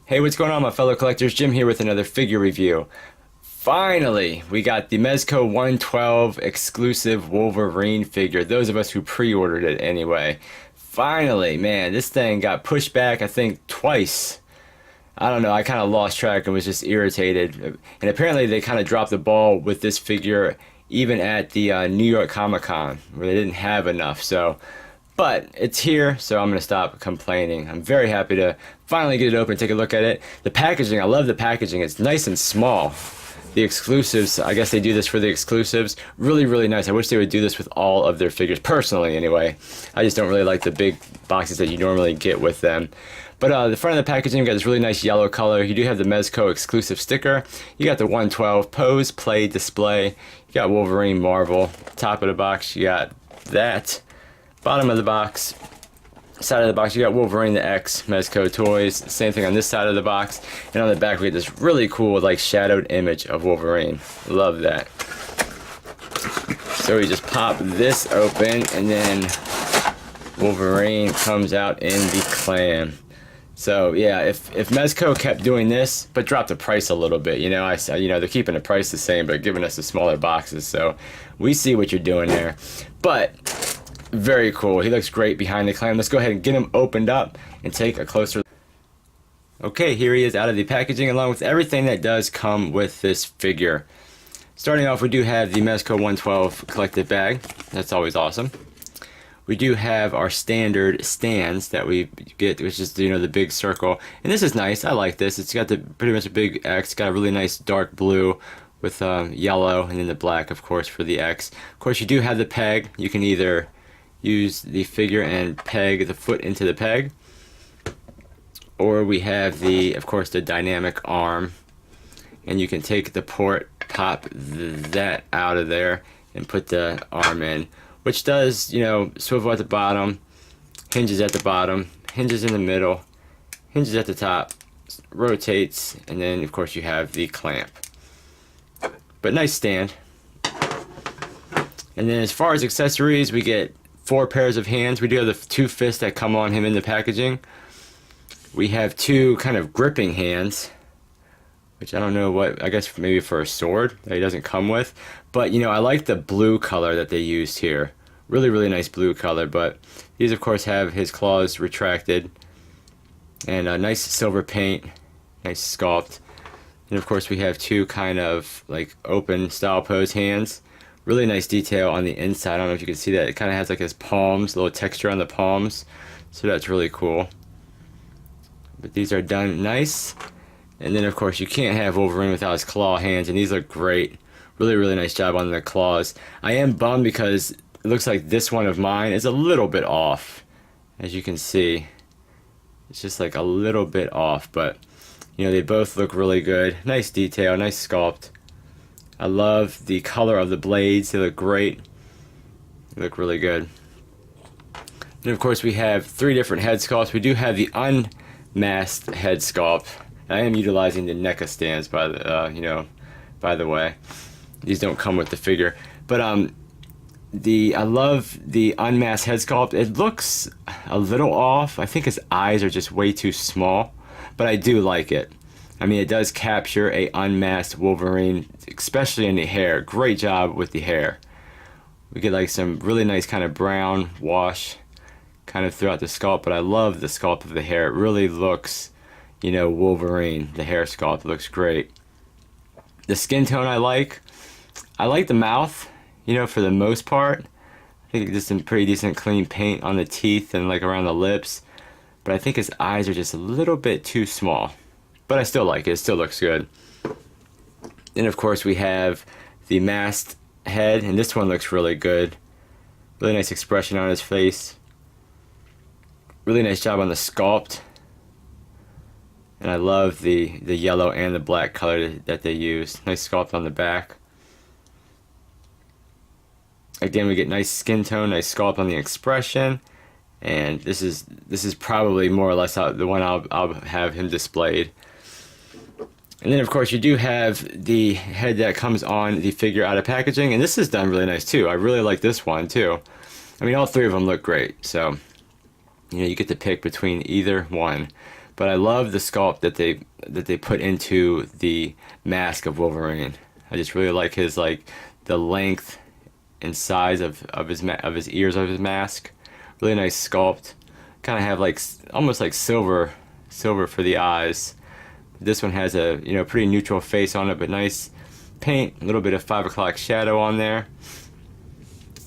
Hey, what's going on, my fellow collectors? Jim here with another figure review. Finally, we got the Mezco 112 exclusive Wolverine figure. Those of us who pre-ordered it anyway. Finally, man, this thing got pushed back, I think, twice. I don't know, I kind of lost track and was just irritated. And apparently they kind of dropped the ball with this figure even at the New York Comic Con, where they didn't have enough. But it's here, so I'm going to stop complaining. I'm very happy to finally get it open, take a look at it. The packaging, I love the packaging. It's nice and small. The exclusives, I guess they do this for the exclusives. Really, really nice. I wish they would do this with all of their figures, personally anyway. I just don't really like the big boxes that you normally get with them. But the front of the packaging, you got this really nice yellow color. You do have the Mezco exclusive sticker. You got the 112 pose, play, display. You got Wolverine Marvel. Top of the box, you got that. Bottom of the box, side of the box, you got Wolverine the X, Mezco toys. Same thing on this side of the box. And on the back, we get this really cool, like, shadowed image of Wolverine. Love that. So we just pop this open, and then Wolverine comes out in the clam. So yeah, if Mezco kept doing this, but dropped the price a little bit, you know, they're keeping the price the same, but giving us the smaller boxes. So we see what you're doing there. But very cool. He looks great behind the clam. Let's go ahead and get him opened up and take a closer look. Okay, here he is out of the packaging, along with everything that does come with this figure. Starting off, we do have the Mezco 112 collective bag. That's always awesome. We do have our standard stands that we get, which is, you know, the big circle. And this is nice. I like this. It's got pretty much a big X. Got a really nice dark blue with yellow, and then the black, of course, for the X. Of course, you do have the peg. You can either use the figure and peg the foot into the peg, or we have of course, the dynamic arm, and you can take the port, pop that out of there, and put the arm in, which does, you know, swivel at the bottom, hinges at the bottom, hinges in the middle, hinges at the top, rotates, and then of course you have the clamp. But nice stand. And then as far as accessories, we get 4 pairs of hands. We do have the 2 fists that come on him in the packaging. We have 2 kind of gripping hands, which I don't know what, I guess maybe for a sword that he doesn't come with. But, you know, I like the blue color that they used here. Really, really nice blue color. But these, of course, have his claws retracted. And a nice silver paint. Nice sculpt. And, of course, we have 2 kind of, like, open style pose hands. Really nice detail on the inside. I don't know if you can see that. It kind of has like his palms, a little texture on the palms. So that's really cool. But these are done nice. And then, of course, you can't have Wolverine without his claw hands. And these look great. Really, really nice job on the claws. I am bummed because it looks like this one of mine is a little bit off. As you can see. It's just like a little bit off. But, you know, they both look really good. Nice detail, nice sculpt. I love the color of the blades. They look great. They look really good. And of course we have 3 different head sculpts. We do have the unmasked head sculpt. I am utilizing the NECA stands by the way. These don't come with the figure. But I love the unmasked head sculpt. It looks a little off. I think his eyes are just way too small, but I do like it. I mean, it does capture a unmasked Wolverine, especially in the hair. Great job with the hair. We get like some really nice kind of brown wash kind of throughout the sculpt, but I love the sculpt of the hair. It really looks, you know, Wolverine. The hair sculpt looks great. The skin tone I like. I like the mouth, you know, for the most part. I think just some pretty decent clean paint on the teeth and like around the lips. But I think his eyes are just a little bit too small. But I still like it. It still looks good. Then, of course, we have the masked head. And this one looks really good. Really nice expression on his face. Really nice job on the sculpt. And I love the yellow and the black color that they use. Nice sculpt on the back. Again, we get nice skin tone, nice sculpt on the expression. And this is probably more or less the one I'll have him displayed. And then, of course, you do have the head that comes on the figure out of packaging, and this is done really nice too. I really like this one too. I mean, all 3 of them look great, so you know, you get to pick between either one. but I love the sculpt that they put into the mask of Wolverine. I just really like his the length and size of his ears of his mask. Really nice sculpt. Kind of have almost like silver for the eyes. This one has a pretty neutral face on it, but nice paint. A little bit of 5 o'clock shadow on there.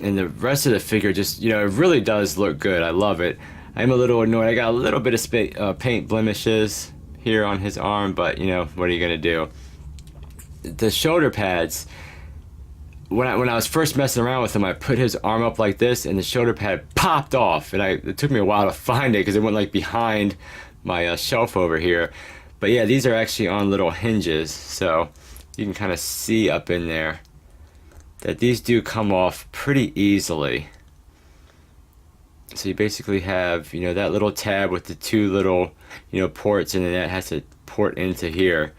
And the rest of the figure just, it really does look good. I love it. I'm a little annoyed. I got a little bit of paint blemishes here on his arm, but what are you gonna do? The shoulder pads, when I was first messing around with him, I put his arm up like this, and the shoulder pad popped off, and it took me a while to find it because it went behind my shelf over here. But yeah, these are actually on little hinges, so you can kind of see up in there that these do come off pretty easily. So you basically have, that little tab with the 2 little, ports, and then that has to port into here.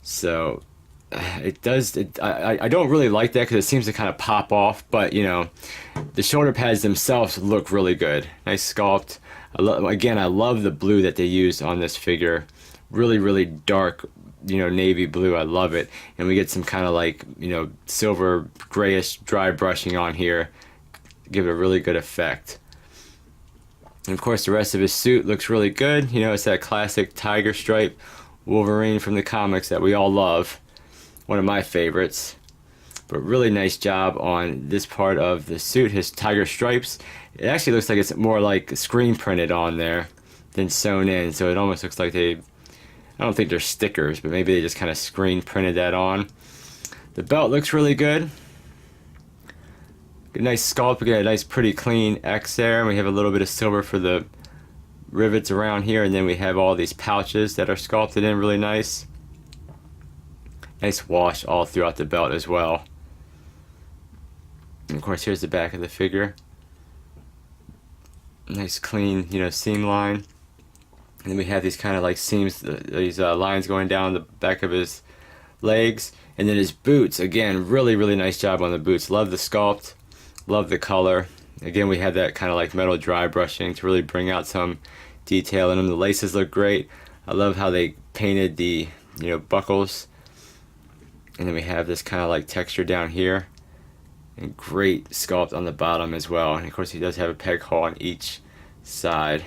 So it does, I don't really like that because it seems to kind of pop off, but the shoulder pads themselves look really good. Nice sculpt. Again, I love the blue that they used on this figure. Really, really dark, navy blue. I love it. And we get some kind of silver grayish dry brushing on here. Give it a really good effect. And of course the rest of his suit looks really good. It's that classic tiger stripe Wolverine from the comics that we all love. One of my favorites. But really nice job on this part of the suit, his tiger stripes. It actually looks like it's more like screen printed on there than sewn in. So it almost looks like I don't think they're stickers, but maybe they just kind of screen printed that on. The belt looks really good. A nice sculpt. We got a nice pretty clean X there, and we have a little bit of silver for the rivets around here, and then we have all these pouches that are sculpted in really nice. Nice wash all throughout the belt as well. And of course here's the back of the figure. Nice clean, seam line. And then we have these kind of seams, these lines going down the back of his legs. And then his boots, again, really, really nice job on the boots. Love the sculpt. Love the color. Again, we have that kind of metal dry brushing to really bring out some detail in them. The laces look great. I love how they painted the buckles. And then we have this kind of texture down here. And great sculpt on the bottom as well. And of course he does have a peg hole on each side.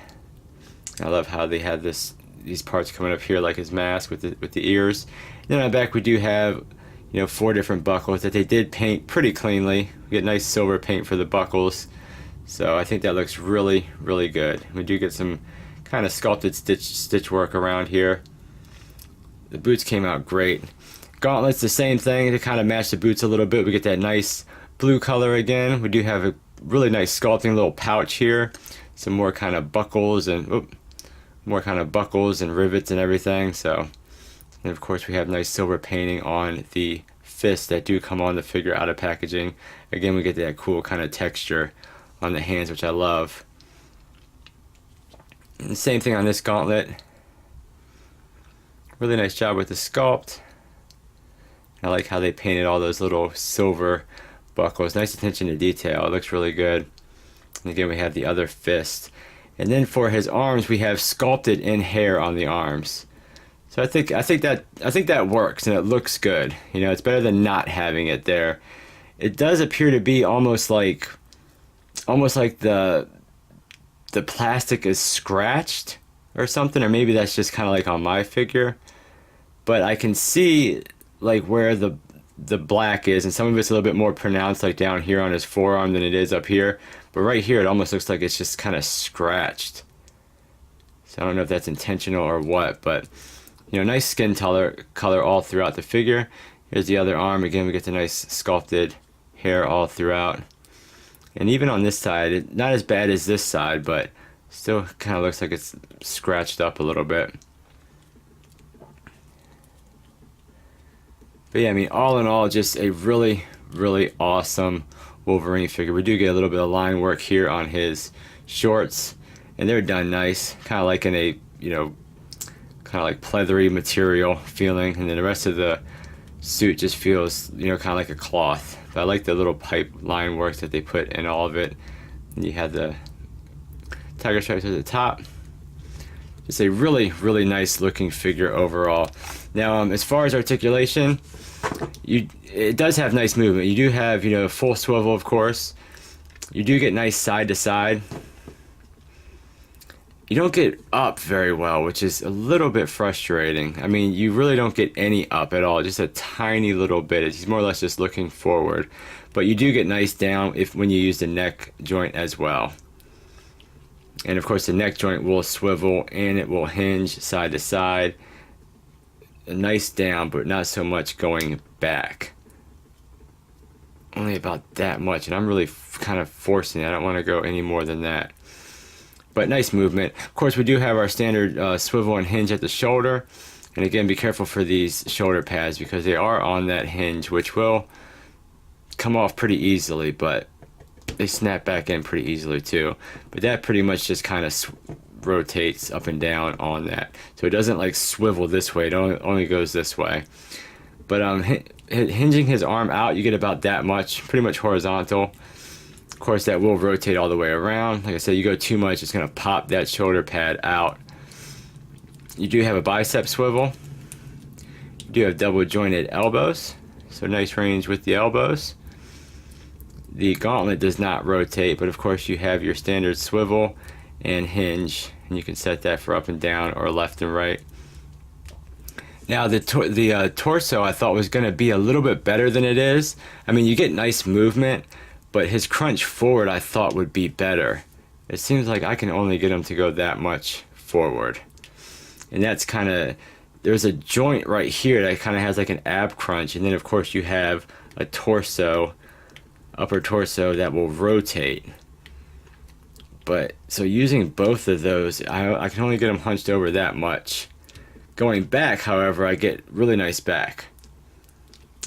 I love how they have these parts coming up here like his mask with the ears. And then on the back we do have 4 different buckles that they did paint pretty cleanly. We get nice silver paint for the buckles, so I think that looks really, really good. We do get some kind of sculpted stitch work around here. The boots came out great. Gauntlets, the same thing, to kind of match the boots a little bit. We get that nice blue color again. We do have a really nice sculpting little pouch here. Some more kind of buckles and rivets and everything. So, and of course we have nice silver painting on the fists that do come on the figure out of packaging. Again, we get that cool kind of texture on the hands, which I love. And the same thing on this gauntlet. Really nice job with the sculpt. I like how they painted all those little silver buckles. Nice attention to detail. It looks really good. And again, we have the other fist. And then for his arms, we have sculpted in hair on the arms. So I think that works and it looks good. It's better than not having it there. It does appear to be almost like the plastic is scratched or something, or maybe that's just kind of on my figure. But I can see where the black is, and some of it's a little bit more pronounced down here on his forearm than it is up here. But right here it almost looks like it's just kind of scratched. So I don't know if that's intentional or what, but nice skin color all throughout the figure. Here's the other arm. Again, we get the nice sculpted hair all throughout. And even on this side, not as bad as this side, but still kind of looks like it's scratched up a little bit. But yeah, all in all, just a really, really awesome Wolverine figure. We do get a little bit of line work here on his shorts, and they're done nice, kind of in a, kind of pleathery material feeling, and then the rest of the suit just feels, kind of like a cloth. But I like the little pipe line work that they put in all of it. And you have the tiger stripes at the top. just a really, really nice looking figure overall. Now, as far as articulation, it does have nice movement. You do have, you know, full swivel, of course. You do get nice side to side. You don't get up very well, which is a little bit frustrating. I mean, you really don't get any up at all, just a tiny little bit. It's more or less just looking forward. But you do get nice down when you use the neck joint as well. And of course the neck joint will swivel and it will hinge side to side. A nice down, but not so much going back. Only about that much, and I'm really kind of forcing it. I don't want to go any more than that. But nice movement. Of course, we do have our standard swivel and hinge at the shoulder. And again, be careful for these shoulder pads because they are on that hinge, which will come off pretty easily, but they snap back in pretty easily too. But that pretty much just kind of rotates up and down on that. So it doesn't like swivel this way, it only goes this way. But hinging his arm out, you get about that much, pretty much horizontal. Of course, that will rotate all the way around. Like I said, you go too much, it's going to pop that shoulder pad out. You do have a bicep swivel. You do have double jointed elbows, so nice range with the elbows. The gauntlet does not rotate, but of course you have your standard swivel and hinge, and you can set that for up and down or left and right. Now the torso I thought was going to be a little bit better than it is. I mean, you get nice movement, but his crunch forward I thought would be better. It seems like I can only get him to go that much forward. And that's kind of, there's a joint right here that kind of has like an ab crunch, and then of course you have a torso, upper torso that will rotate. But so using both of those, I can only get him hunched over that much. Going back, however, I get really nice back.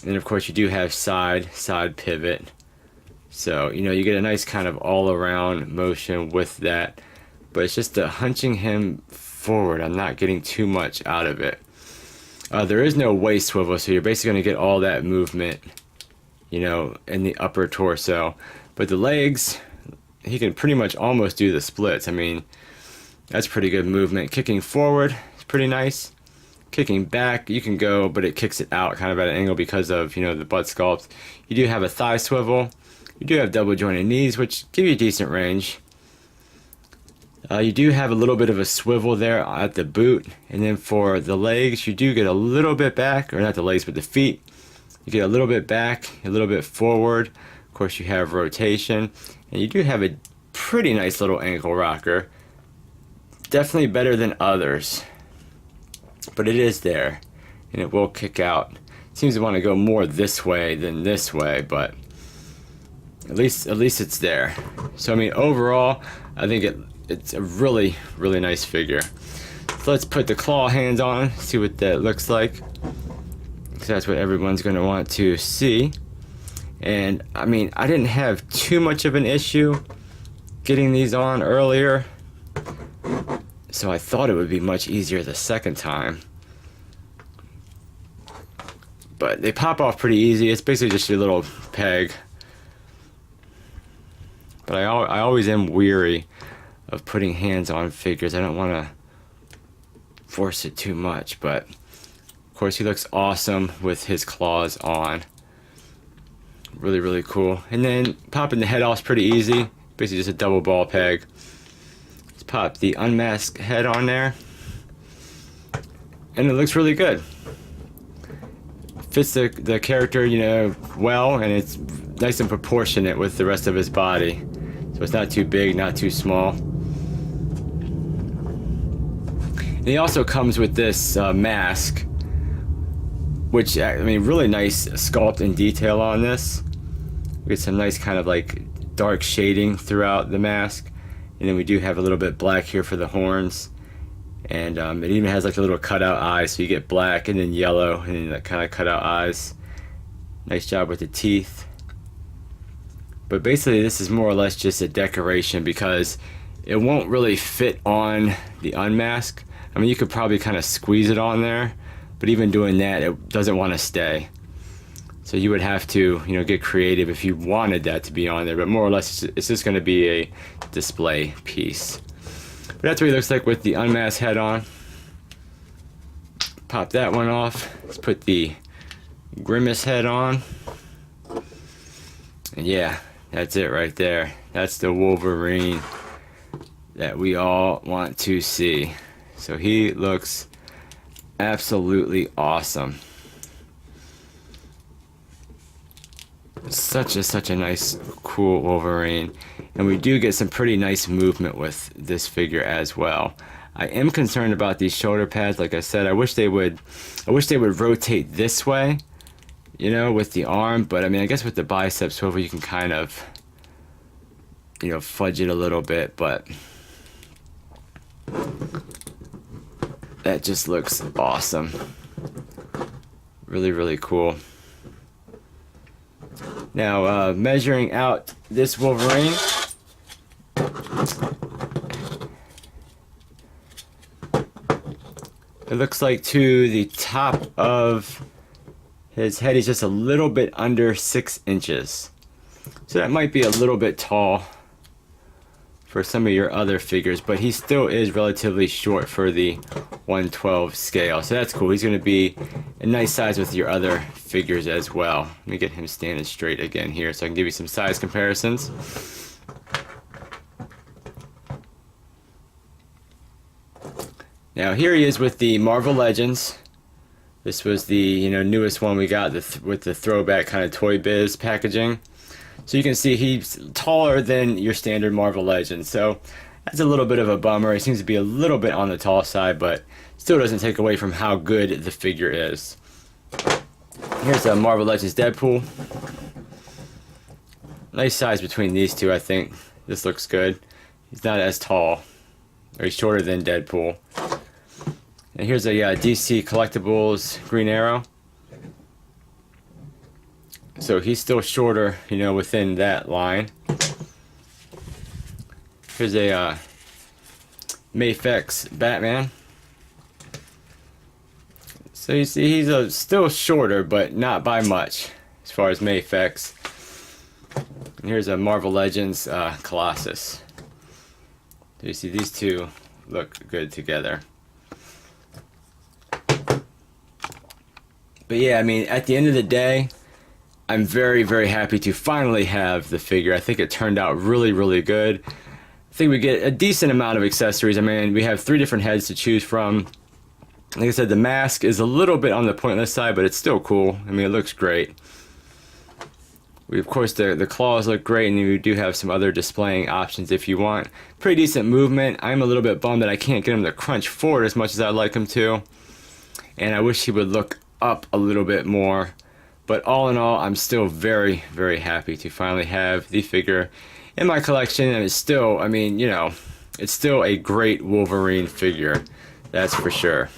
And of course you do have side pivot. So, you know, you get a nice kind of all-around motion with that. But it's just the hunching him forward, I'm not getting too much out of it. There is no waist swivel, so you're basically going to get all that movement, you know, in the upper torso. But the legs, he can pretty much almost do the splits. I mean, that's pretty good movement. Kicking forward is pretty nice. Kicking back, you can go, but it kicks it out kind of at an angle because of, you know, the butt sculpt. You do have a thigh swivel. You do have double jointed knees, which give you a decent range. You do have a little bit of a swivel there at the boot, and then for the legs, you do get a little bit back, or not the legs, but the feet. You get a little bit back, a little bit forward. Of course, you have rotation, and you do have a pretty nice little ankle rocker. Definitely better than others, but it is there, and it will kick out. It seems to want to go more this way than this way, but at least it's there. So I mean, overall, I think it's a really, really nice figure. So let's put the claw hands on, see what that looks like. Because that's what everyone's going to want to see. And I mean, I didn't have too much of an issue getting these on earlier, so I thought it would be much easier the second time. But they pop off pretty easy. It's basically just a little peg. But I always am weary of putting hands on figures. I don't want to force it too much, but of course he looks awesome with his claws on. Really, really cool. And then popping the head off is pretty easy. Basically just a double ball peg. Just pop the unmasked head on there, and it looks really good. Fits the character, you know, well, and it's nice and proportionate with the rest of his body. So it's not too big, not too small. And he also comes with this mask, which, I mean, really nice sculpt and detail on this. We get some nice kind of like dark shading throughout the mask. And then we do have a little bit black here for the horns. And it even has like a little cutout eye, so you get black and then yellow and then that kind of cutout eyes. Nice job with the teeth. But basically this is more or less just a decoration because it won't really fit on the unmask. I mean, you could probably kind of squeeze it on there, but even doing that, it doesn't want to stay. So you would have to, you know, get creative if you wanted that to be on there, but more or less it's just going to be a display piece. But that's what he looks like with the unmasked head on. Pop that one off. Let's put the Grimace head on. And yeah, that's it right there. That's the Wolverine that we all want to see. So he looks absolutely awesome. Such a nice, cool Wolverine. And we do get some pretty nice movement with this figure as well. I am concerned about these shoulder pads. Like I said, I wish they would rotate this way, you know, with the arm. But I mean, I guess with the bicep swivel, you can kind of, you know, fudge it a little bit. But that just looks awesome. Really, really cool. Now, measuring out this Wolverine, it looks like to the top of his head, he's just a little bit under 6 inches. So that might be a little bit tall for some of your other figures, but he still is relatively short for the 112 scale. So that's cool. He's going to be a nice size with your other figures as well. Let me get him standing straight again here so I can give you some size comparisons. Now here he is with the Marvel Legends. This was the, you know, newest one we got with the throwback kind of Toy Biz packaging. So you can see he's taller than your standard Marvel Legends. So that's a little bit of a bummer. He seems to be a little bit on the tall side, but still doesn't take away from how good the figure is. Here's a Marvel Legends Deadpool. Nice size between these two, I think. This looks good. He's not as tall, or he's shorter than Deadpool. And here's a DC Collectibles Green Arrow. So he's still shorter, you know, within that line. Here's a Mafex Batman. So you see he's still shorter, but not by much as far as Mafex. And here's a Marvel Legends Colossus. So you see these two look good together. But yeah, I mean, at the end of the day, I'm very, very happy to finally have the figure. I think it turned out really, really good. I think we get a decent amount of accessories. I mean, we have 3 different heads to choose from. Like I said, the mask is a little bit on the pointless side, but it's still cool. I mean, it looks great. We, of course, the claws look great, and we do have some other displaying options if you want. Pretty decent movement. I'm a little bit bummed that I can't get him to crunch forward as much as I'd like him to. And I wish he would look up a little bit more. But all in all, I'm still very, very happy to finally have the figure in my collection. And it's still, I mean, you know, it's still a great Wolverine figure. That's for sure.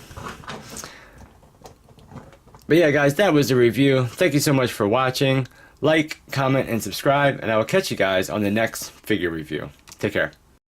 But yeah, guys, that was the review. Thank you so much for watching. Like, comment, and subscribe. And I will catch you guys on the next figure review. Take care.